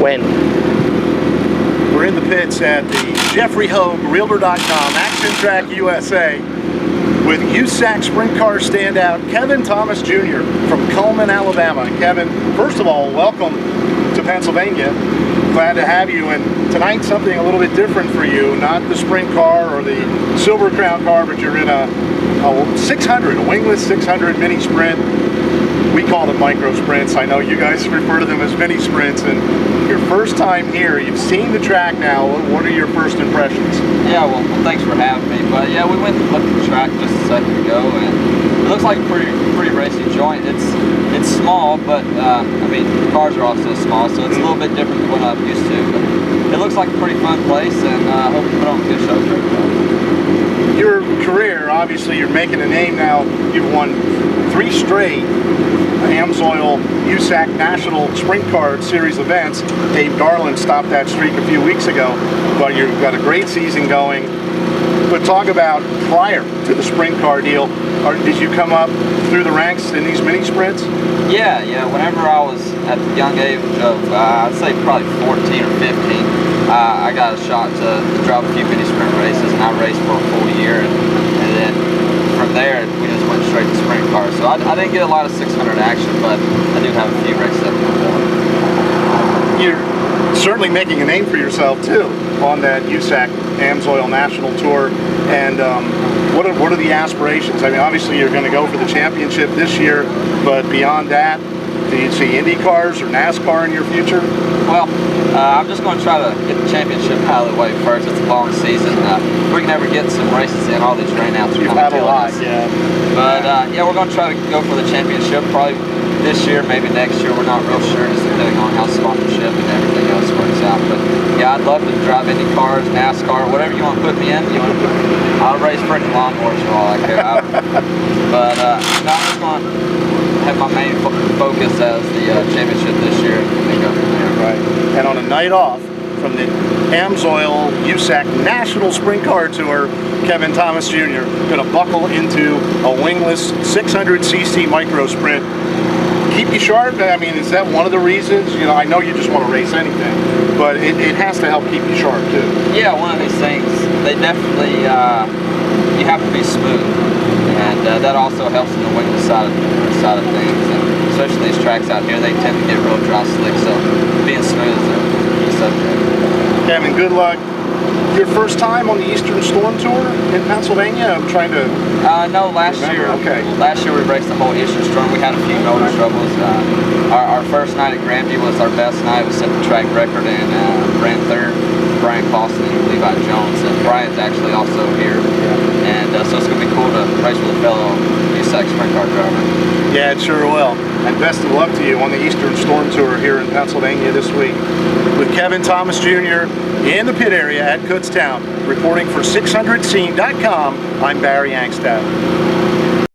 When? We're in the pits at the Jeffrey Hogue, Realtor.com, Action Track USA, with USAC Sprint Car standout Kevin Thomas Jr. from Cullman, Alabama. And Kevin, first of all, welcome to Pennsylvania. Glad to have you. And tonight, something a little bit different for you. Not the sprint car or the Silver Crown car, but you're in a 600, a wingless 600 mini sprint. We call them micro sprints. I know you guys refer to them as mini sprints. And your first time here, you've seen the track now. What are your first impressions? Yeah, well, thanks for having me. But yeah, we went and looked at the track just a second ago, and it looks like a pretty racy joint. It's small, but I mean, the cars are also small, so it's a little bit different than what I'm used to. But it looks like a pretty fun place, and I hope you put on a good show for everybody. Your career, obviously, you're making a name now. You've won 3 straight AMSOIL USAC National Sprint Car Series events. Dave Garland stopped that streak a few weeks ago, but you've got a great season going. But talk about prior to the sprint car deal, did you come up through the ranks in these mini sprints? Yeah. Whenever I was at the young age of, I'd say probably 14 or 15, I got a shot to drive a few mini sprint races, and I raced for a full year, and then from there we just went straight to sprint cars. So I didn't get a lot of 600 action, but I do have a few races up there. You're certainly making a name for yourself too on that USAC AMSOIL National Tour. And what are the aspirations? I mean, obviously you're going to go for the championship this year, but beyond that, do you see Indy cars or NASCAR in your future? Well, I'm just going to try to get the championship out of the way first. It's a long season. We can never get some races in. All these rainouts are You've kind of had a lot, us. yeah. But yeah, we're going to try to go for the championship probably this year, maybe next year. We're not real sure, just depending on how sponsorship and everything else works out. But yeah, I'd love to drive Indy cars, NASCAR, whatever you want to put me in. I'll race freaking lawnmowers for all I care. But no, I'm just going to have my main focus as the championship this year and go from there. Right. And on a night off from the AMSOIL USAC National Sprint Car Tour, Kevin Thomas Jr. going to buckle into a wingless 600cc micro sprint. Keep you sharp? I mean, is that one of the reasons? You know, I know you just want to race anything, but it has to help keep you sharp too. Yeah, one of these things, they definitely, you have to be smooth, and that also helps in the wingless side of things, and especially these tracks out here, they tend to get real dry slick, so being smooth is a key subject. Kevin, good luck. Your first time on the Eastern Storm Tour in Pennsylvania? I'm trying to... No, last year. Okay. Last year we raced the whole Eastern Storm. We had a few motor troubles. Our first night at Grandview was our best night. We set the track record and ran third. Brian Clausen and Levi Jones, and Brian's actually also here. And so it's going to be cool to race with a fellow USAC sprint car driver. Yeah, it sure will. And best of luck to you on the Eastern Storm Tour here in Pennsylvania this week. With Kevin Thomas Jr. in the pit area at Kutztown, reporting for 600scene.com, I'm Barry Angstadt.